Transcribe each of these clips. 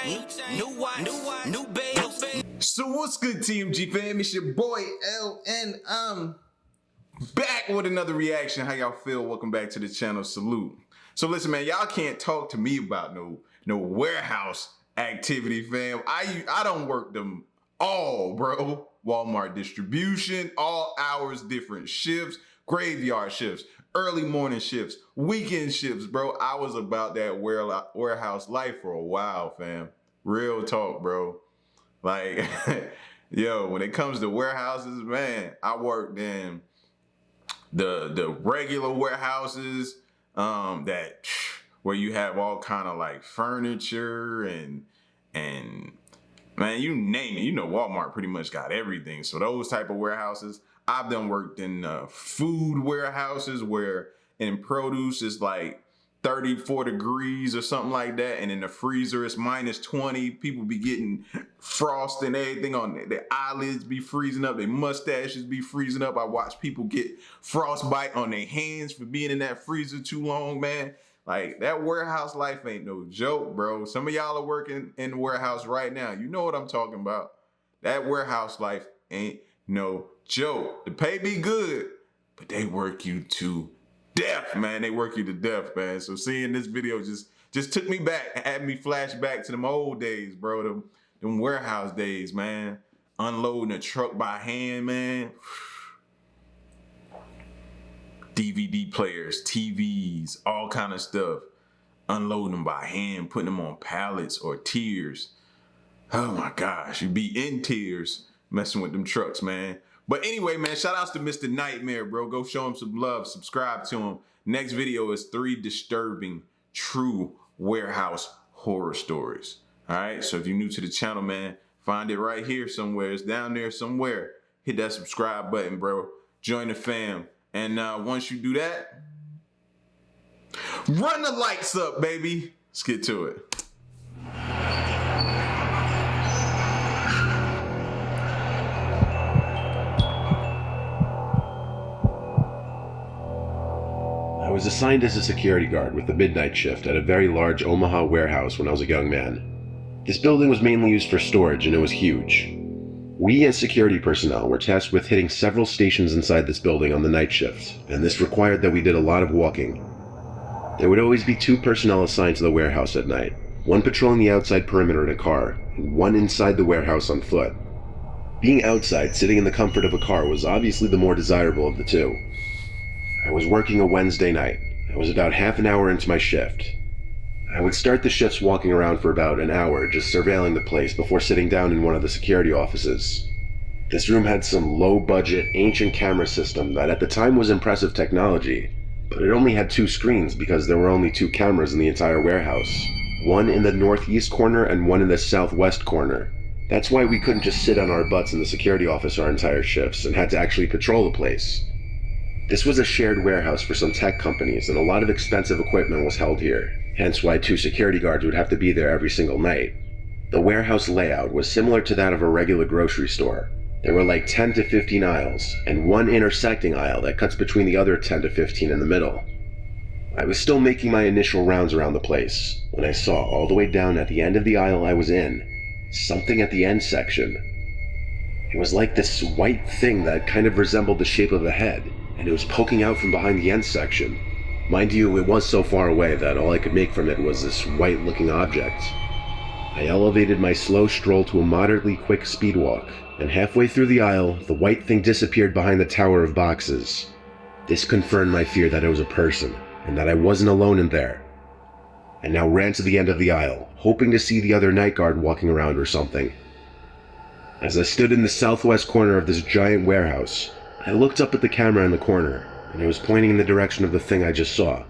new watch, new bells. So what's good, TMG fam? It's your boy L, and I'm back with another reaction. How y'all feel? Welcome back to the channel. Salute. So listen, man, y'all can't talk to me about no warehouse activity, fam. I don't work them all, bro. Walmart distribution, all hours, different shifts, graveyard shifts, early morning shifts, weekend shifts, bro. I was about that warehouse life for a while, fam. Real talk, bro. Like, yo, when it comes to warehouses, man, I worked in the regular warehouses, that where you have all kind of like furniture and man, you name it. You know, Walmart pretty much got everything. So those type of warehouses. I've done worked in food warehouses where in produce is like 34 degrees or something like that, and in the freezer it's minus 20. People be getting frost and everything on their eyelids be freezing up, their mustaches be freezing up. I watch people get frostbite on their hands for being in that freezer too long, man. Like, that warehouse life ain't no joke, bro. Some of y'all are working in the warehouse right now. You know what I'm talking about. That warehouse life ain't no joke. The pay be good, but they work you to death, man. They work you to death, man. So seeing this video just took me back, had me flash back to them old days, bro. Them warehouse days, man. Unloading a truck by hand, man. DVD players, TVs, all kind of stuff. Unloading them by hand, putting them on pallets or tiers. Oh my gosh, you'd be in tears messing with them trucks, man. But anyway, man, shout outs to Mr. Nightmare, bro. Go show him some love. Subscribe to him. Next video is 3 disturbing true warehouse horror stories. All right, so if you're new to the channel, man, find it right here somewhere. It's down there somewhere. Hit that subscribe button, bro. Join the fam. And once you do that, run the lights up, baby. Let's get to it. I was assigned as a security guard with the midnight shift at a very large Omaha warehouse when I was a young man. This building was mainly used for storage, and it was huge. We as security personnel were tasked with hitting several stations inside this building on the night shift, and this required that we did a lot of walking. There would always be 2 personnel assigned to the warehouse at night, one patrolling the outside perimeter in a car, and one inside the warehouse on foot. Being outside, sitting in the comfort of a car, was obviously the more desirable of the 2. I was working a Wednesday night. I was about half an hour into my shift. I would start the shifts walking around for about an hour, just surveilling the place before sitting down in one of the security offices. This room had some low-budget, ancient camera system that at the time was impressive technology, but it only had 2 screens because there were only 2 cameras in the entire warehouse. One in the northeast corner and one in the southwest corner. That's why we couldn't just sit on our butts in the security office our entire shifts and had to actually patrol the place. This was a shared warehouse for some tech companies, and a lot of expensive equipment was held here, hence why 2 security guards would have to be there every single night. The warehouse layout was similar to that of a regular grocery store. There were like 10 to 15 aisles, and one intersecting aisle that cuts between the other 10 to 15 in the middle. I was still making my initial rounds around the place, when I saw all the way down at the end of the aisle I was in, something at the end section. It was like this white thing that kind of resembled the shape of a head, and it was poking out from behind the end section. Mind you, it was so far away that all I could make from it was this white-looking object. I elevated my slow stroll to a moderately quick speed walk, and halfway through the aisle, the white thing disappeared behind the tower of boxes. This confirmed my fear that it was a person, and that I wasn't alone in there. I now ran to the end of the aisle, hoping to see the other night guard walking around or something. As I stood in the southwest corner of this giant warehouse, I looked up at the camera in the corner, and it was pointing in the direction of the thing I just saw.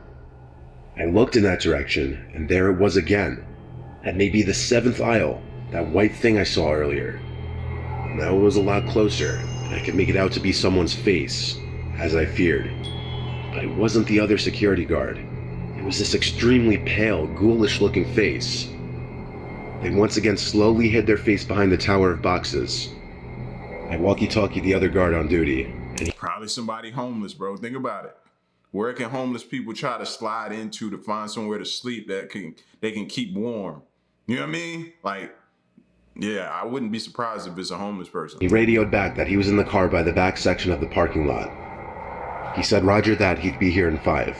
I looked in that direction, and there it was again, at maybe the 7th aisle, that white thing I saw earlier. Now it was a lot closer, and I could make it out to be someone's face, as I feared. But it wasn't the other security guard. It was this extremely pale, ghoulish-looking face. They once again slowly hid their face behind the tower of boxes. I walkie-talkied the other guard on duty, and he... Probably somebody homeless, bro. Think about it. Where can homeless people try to slide into to find somewhere to sleep that they can keep warm? You know what I mean? Like, yeah, I wouldn't be surprised if it's a homeless person. He radioed back that he was in the car by the back section of the parking lot. He said roger that, he'd be here in 5.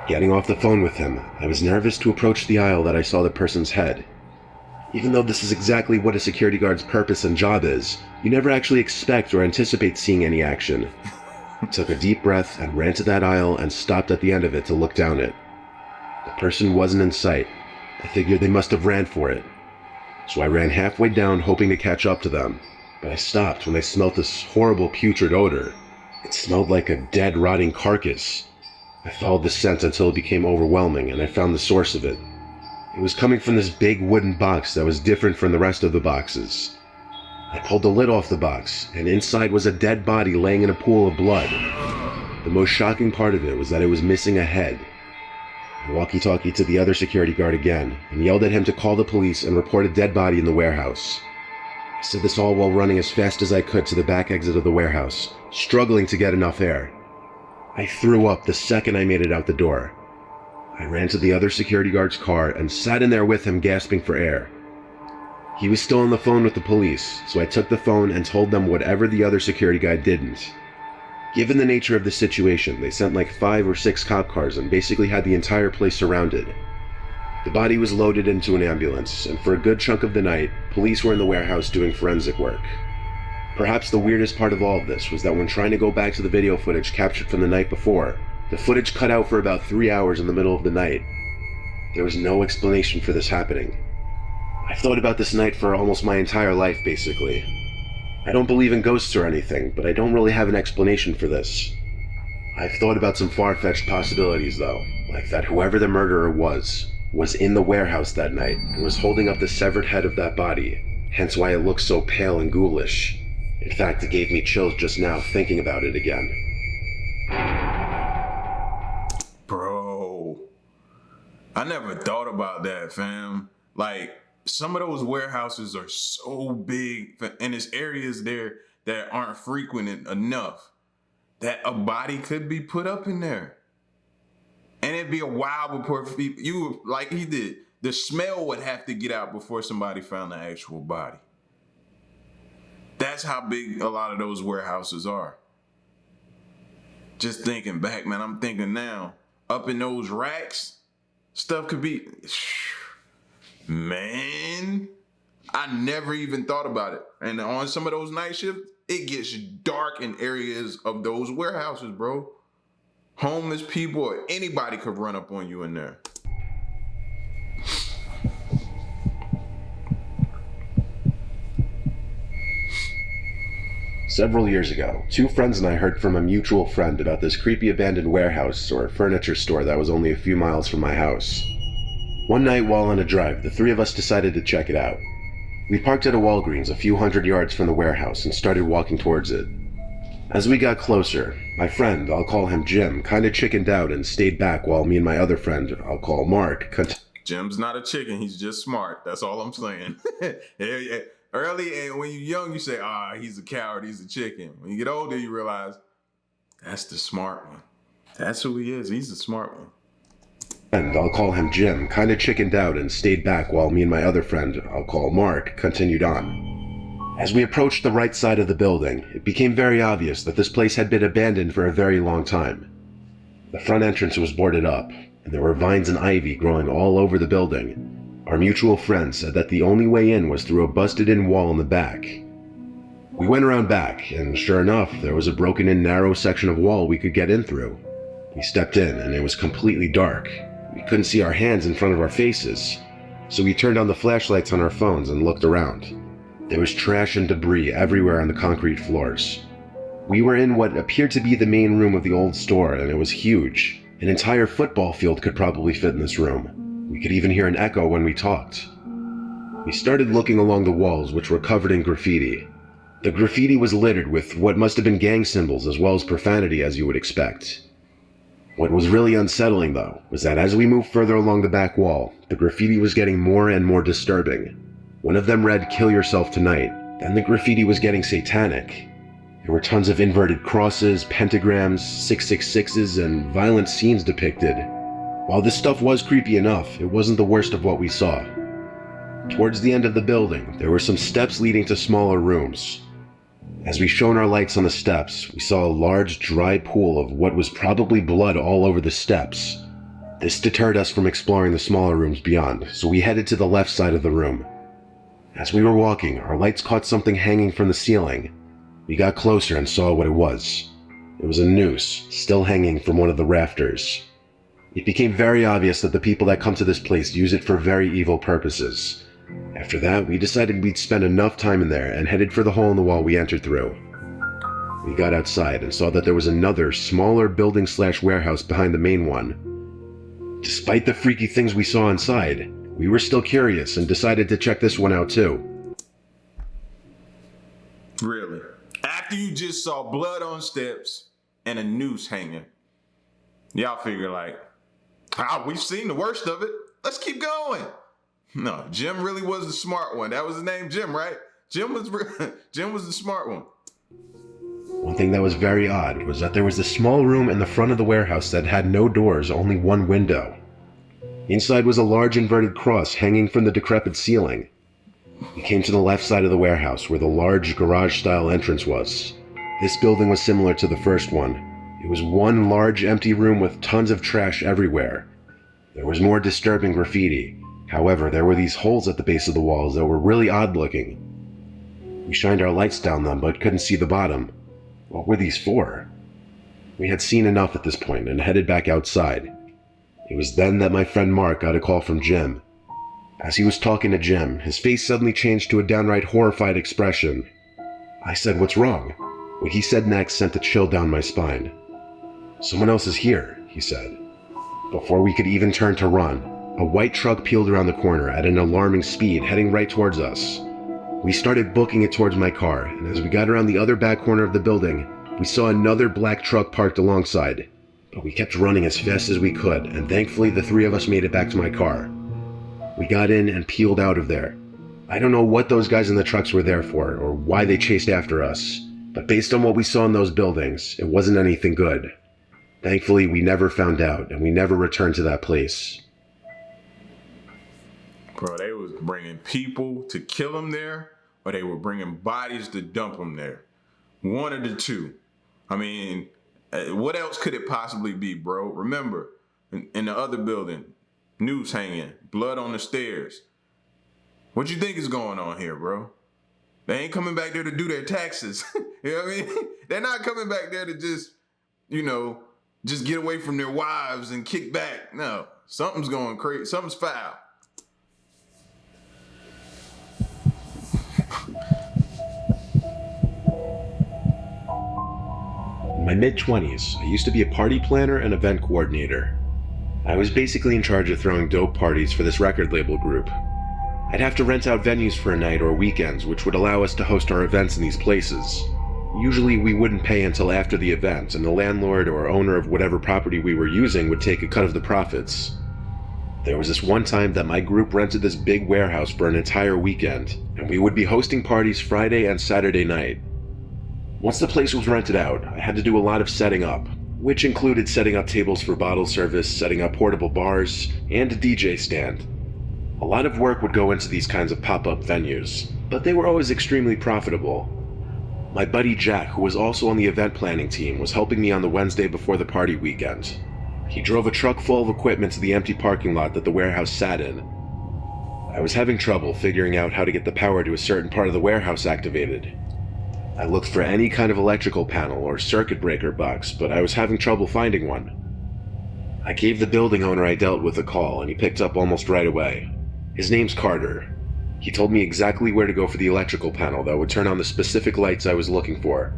Getting off the phone with him, I was nervous to approach the aisle that I saw the person's head. Even though this is exactly what a security guard's purpose and job is, you never actually expect or anticipate seeing any action. I took a deep breath and ran to that aisle and stopped at the end of it to look down it. The person wasn't in sight. I figured they must have ran for it. So I ran halfway down hoping to catch up to them, but I stopped when I smelled this horrible putrid odor. It smelled like a dead, rotting carcass. I followed the scent until it became overwhelming and I found the source of it. It was coming from this big wooden box that was different from the rest of the boxes. I pulled the lid off the box, and inside was a dead body laying in a pool of blood. The most shocking part of it was that it was missing a head. I walkie-talkied to the other security guard again, and yelled at him to call the police and report a dead body in the warehouse. I said this all while running as fast as I could to the back exit of the warehouse, struggling to get enough air. I threw up the second I made it out the door. I ran to the other security guard's car and sat in there with him gasping for air. He was still on the phone with the police, so I took the phone and told them whatever the other security guy didn't. Given the nature of the situation, they sent like 5 or 6 cop cars and basically had the entire place surrounded. The body was loaded into an ambulance, and for a good chunk of the night, police were in the warehouse doing forensic work. Perhaps the weirdest part of all of this was that when trying to go back to the video footage captured from the night before, the footage cut out for about 3 hours in the middle of the night. There was no explanation for this happening. I've thought about this night for almost my entire life, basically. I don't believe in ghosts or anything, but I don't really have an explanation for this. I've thought about some far-fetched possibilities, though, like that whoever the murderer was in the warehouse that night and was holding up the severed head of that body, hence why it looks so pale and ghoulish. In fact, it gave me chills just now thinking about it again. Bro, I never thought about that, fam. Like, some of those warehouses are so big, and there's areas there that aren't frequented enough that a body could be put up in there. And it'd be a while before you, like he did, the smell would have to get out before somebody found the actual body. That's how big a lot of those warehouses are. Just thinking back, man, I'm thinking now, up in those racks, stuff could be, man, I never even thought about it. And on some of those night shifts, it gets dark in areas of those warehouses, bro. Homeless people or anybody could run up on you in there. Several years ago, 2 friends and I heard from a mutual friend about this creepy abandoned warehouse or furniture store that was only a few miles from my house. One night while on a drive, the 3 of us decided to check it out. We parked at a Walgreens a few hundred yards from the warehouse and started walking towards it. As we got closer, my friend, I'll call him Jim, kinda chickened out and stayed back while me and my other friend, I'll call Mark, Jim's not a chicken, he's just smart. That's all I'm saying. Early, and when you're young, you say, he's a coward, he's a chicken. When you get older, you realize, that's the smart one. That's who he is, he's the smart one. And I'll call him Jim, kinda chickened out and stayed back while me and my other friend, I'll call Mark, continued on. As we approached the right side of the building, it became very obvious that this place had been abandoned for a very long time. The front entrance was boarded up, and there were vines and ivy growing all over the building. Our mutual friend said that the only way in was through a busted-in wall in the back. We went around back, and sure enough, there was a broken-in narrow section of wall we could get in through. We stepped in, and it was completely dark. We couldn't see our hands in front of our faces, so we turned on the flashlights on our phones and looked around. There was trash and debris everywhere on the concrete floors. We were in what appeared to be the main room of the old store, and it was huge. An entire football field could probably fit in this room. We could even hear an echo when we talked. We started looking along the walls, which were covered in graffiti. The graffiti was littered with what must have been gang symbols as well as profanity, as you would expect. What was really unsettling, though, was that as we moved further along the back wall, the graffiti was getting more and more disturbing. One of them read, "Kill yourself tonight." Then the graffiti was getting satanic. There were tons of inverted crosses, pentagrams, 666s, and violent scenes depicted. While this stuff was creepy enough, it wasn't the worst of what we saw. Towards the end of the building, there were some steps leading to smaller rooms. As we shone our lights on the steps, we saw a large dry pool of what was probably blood all over the steps. This deterred us from exploring the smaller rooms beyond, so we headed to the left side of the room. As we were walking, our lights caught something hanging from the ceiling. We got closer and saw what it was. It was a noose, still hanging from one of the rafters. It became very obvious that the people that come to this place use it for very evil purposes. After that, we decided we'd spend enough time in there and headed for the hole in the wall we entered through. We got outside and saw that there was another, smaller building/warehouse behind the main one. Despite the freaky things we saw inside, we were still curious and decided to check this one out too. Really? After you just saw blood on steps and a noose hanging, y'all figure like, we've seen the worst of it. Let's keep going. No, Jim really was the smart one. That was his name, Jim, right? Jim was the smart one. One thing that was very odd was that there was a small room in the front of the warehouse that had no doors, only one window. Inside was a large inverted cross hanging from the decrepit ceiling. We came to the left side of the warehouse where the large garage-style entrance was. This building was similar to the first one. It was one large empty room with tons of trash everywhere. There was more disturbing graffiti. However, there were these holes at the base of the walls that were really odd looking. We shined our lights down them but couldn't see the bottom. What were these for? We had seen enough at this point and headed back outside. It was then that my friend Mark got a call from Jim. As he was talking to Jim, his face suddenly changed to a downright horrified expression. I said, "What's wrong?" What he said next sent a chill down my spine. "Someone else is here," he said. Before we could even turn to run, a white truck peeled around the corner at an alarming speed, heading right towards us. We started booking it towards my car, and as we got around the other back corner of the building, we saw another black truck parked alongside. But we kept running as fast as we could, and thankfully the three of us made it back to my car. We got in and peeled out of there. I don't know what those guys in the trucks were there for, or why they chased after us, but based on what we saw in those buildings, it wasn't anything good. Thankfully, we never found out, and we never returned to that place. Bro, they was bringing people to kill them there, or they were bringing bodies to dump them there. One of the two. I mean, what else could it possibly be, bro? Remember, in the other building, noose hanging, blood on the stairs. What you think is going on here, bro? They ain't coming back there to do their taxes. You know what I mean? They're not coming back there to just, just get away from their wives and kick back. No, something's going crazy. Something's foul. In my mid-20s, I used to be a party planner and event coordinator. I was basically in charge of throwing dope parties for this record label group. I'd have to rent out venues for a night or weekends, which would allow us to host our events in these places. Usually we wouldn't pay until after the event, and the landlord or owner of whatever property we were using would take a cut of the profits. There was this one time that my group rented this big warehouse for an entire weekend, and we would be hosting parties Friday and Saturday night. Once the place was rented out, I had to do a lot of setting up, which included setting up tables for bottle service, setting up portable bars, and a DJ stand. A lot of work would go into these kinds of pop-up venues, but they were always extremely profitable. My buddy Jack, who was also on the event planning team, was helping me on the Wednesday before the party weekend. He drove a truck full of equipment to the empty parking lot that the warehouse sat in. I was having trouble figuring out how to get the power to a certain part of the warehouse activated. I looked for any kind of electrical panel or circuit breaker box, but I was having trouble finding one. I gave the building owner I dealt with a call, and he picked up almost right away. His name's Carter. He told me exactly where to go for the electrical panel that would turn on the specific lights I was looking for.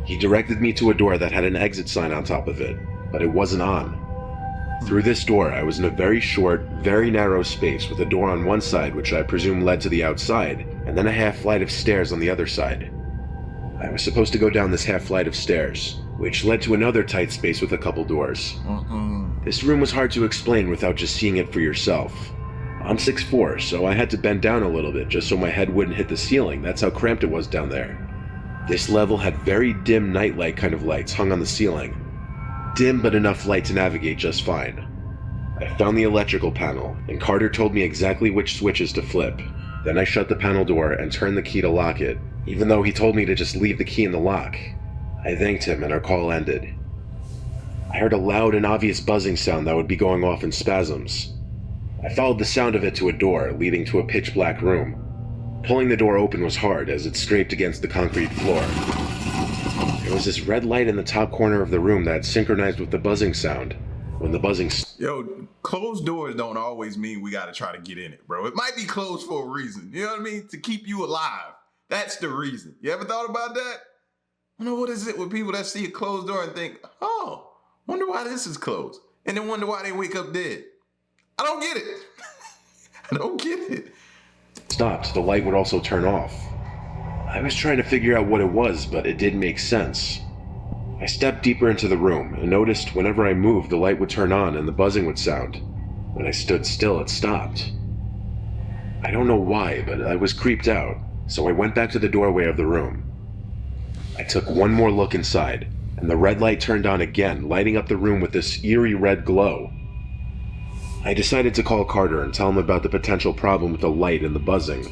He directed me to a door that had an exit sign on top of it, but it wasn't on. Through this door, I was in a very short, very narrow space with a door on one side which I presume led to the outside, and then a half flight of stairs on the other side. I was supposed to go down this half flight of stairs, which led to another tight space with a couple doors. This room was hard to explain without just seeing it for yourself. I'm 6'4", so I had to bend down a little bit just so my head wouldn't hit the ceiling. That's how cramped it was down there. This level had very dim nightlight kind of lights hung on the ceiling. Dim but enough light to navigate just fine. I found the electrical panel, and Carter told me exactly which switches to flip. Then I shut the panel door and turned the key to lock it, even though he told me to just leave the key in the lock. I thanked him and our call ended. I heard a loud and obvious buzzing sound that would be going off in spasms. I followed the sound of it to a door leading to a pitch-black room. Pulling the door open was hard as it scraped against the concrete floor. There was this red light in the top corner of the room that synchronized with the buzzing sound. When the buzzing... Yo, closed doors don't always mean we gotta try to get in it, bro. It might be closed for a reason. You know what I mean? To keep you alive. That's the reason. You ever thought about that? You know, what is it with people that see a closed door and think, oh, wonder why this is closed, and then wonder why they wake up dead? I don't get it. I don't get it. Stopped, the light would also turn off. I was trying to figure out what it was, but it didn't make sense. I stepped deeper into the room and noticed whenever I moved, the light would turn on and the buzzing would sound. When I stood still, it stopped. I don't know why, but I was creeped out, so I went back to the doorway of the room. I took one more look inside, and the red light turned on again, lighting up the room with this eerie red glow. I decided to call Carter and tell him about the potential problem with the light and the buzzing.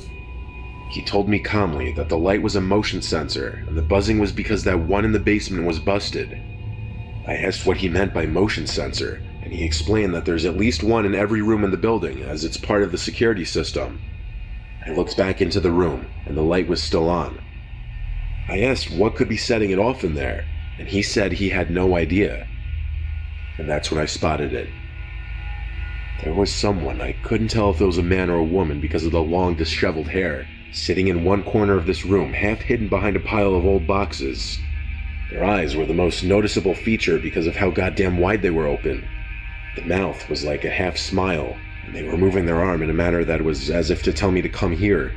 He told me calmly that the light was a motion sensor, and the buzzing was because that one in the basement was busted. I asked what he meant by motion sensor, and he explained that there's at least one in every room in the building, as it's part of the security system. I looked back into the room, and the light was still on. I asked what could be setting it off in there, and he said he had no idea. And that's when I spotted it. There was someone, I couldn't tell if it was a man or a woman because of the long, disheveled hair, sitting in one corner of this room, half hidden behind a pile of old boxes. Their eyes were the most noticeable feature because of how goddamn wide they were open. The mouth was like a half smile, and they were moving their arm in a manner that was as if to tell me to come here.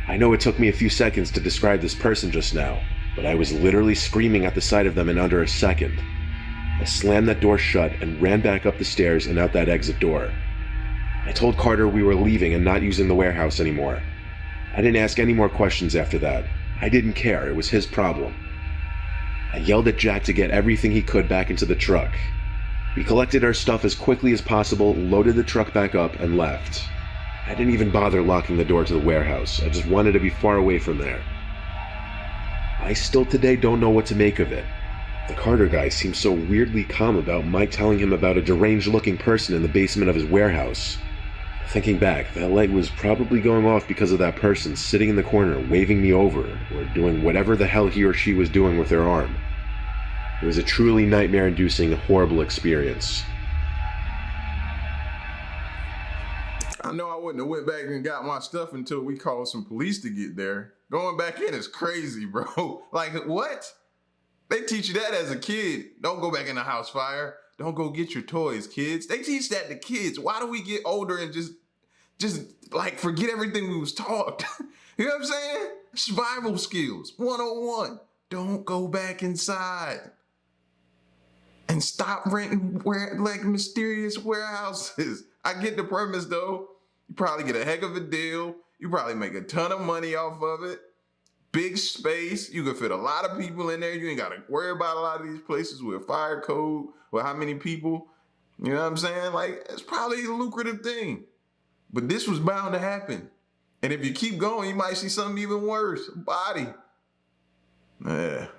I know it took me a few seconds to describe this person just now, but I was literally screaming at the sight of them in under a second. I slammed that door shut and ran back up the stairs and out that exit door. I told Carter we were leaving and not using the warehouse anymore. I didn't ask any more questions after that. I didn't care, it was his problem. I yelled at Jack to get everything he could back into the truck. We collected our stuff as quickly as possible, loaded the truck back up, and left. I didn't even bother locking the door to the warehouse. I just wanted to be far away from there. I still today don't know what to make of it. The Carter guy seems so weirdly calm about Mike telling him about a deranged-looking person in the basement of his warehouse. Thinking back, that light was probably going off because of that person sitting in the corner waving me over, or doing whatever the hell he or she was doing with their arm. It was a truly nightmare-inducing, horrible experience. I know I wouldn't have went back and got my stuff until we called some police to get there. Going back in is crazy, bro. Like, what? They teach you that as a kid. Don't go back in the house fire. Don't go get your toys, kids. They teach that to kids. Why do we get older and just like forget everything we was taught? You know what I'm saying? Survival skills 101. Don't go back inside. And stop renting like mysterious warehouses. I get the premise though. You probably get a heck of a deal. You probably make a ton of money off of it. Big space. You can fit a lot of people in there. You ain't got to worry about a lot of these places with fire code, with how many people. You know what I'm saying? Like, it's probably a lucrative thing. But this was bound to happen. And if you keep going, you might see something even worse. A body.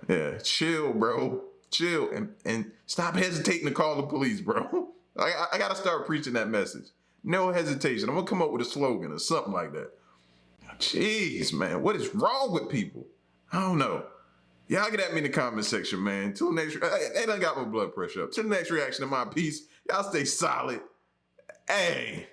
Yeah. Chill, bro. Chill. And stop hesitating to call the police, bro. I got to start preaching that message. No hesitation. I'm going to come up with a slogan or something like that. Jeez, man, what is wrong with people? I don't know. Y'all get at me in the comment section, man. Till next, they done got my blood pressure up. Till the next reaction to my piece, y'all stay solid. Hey.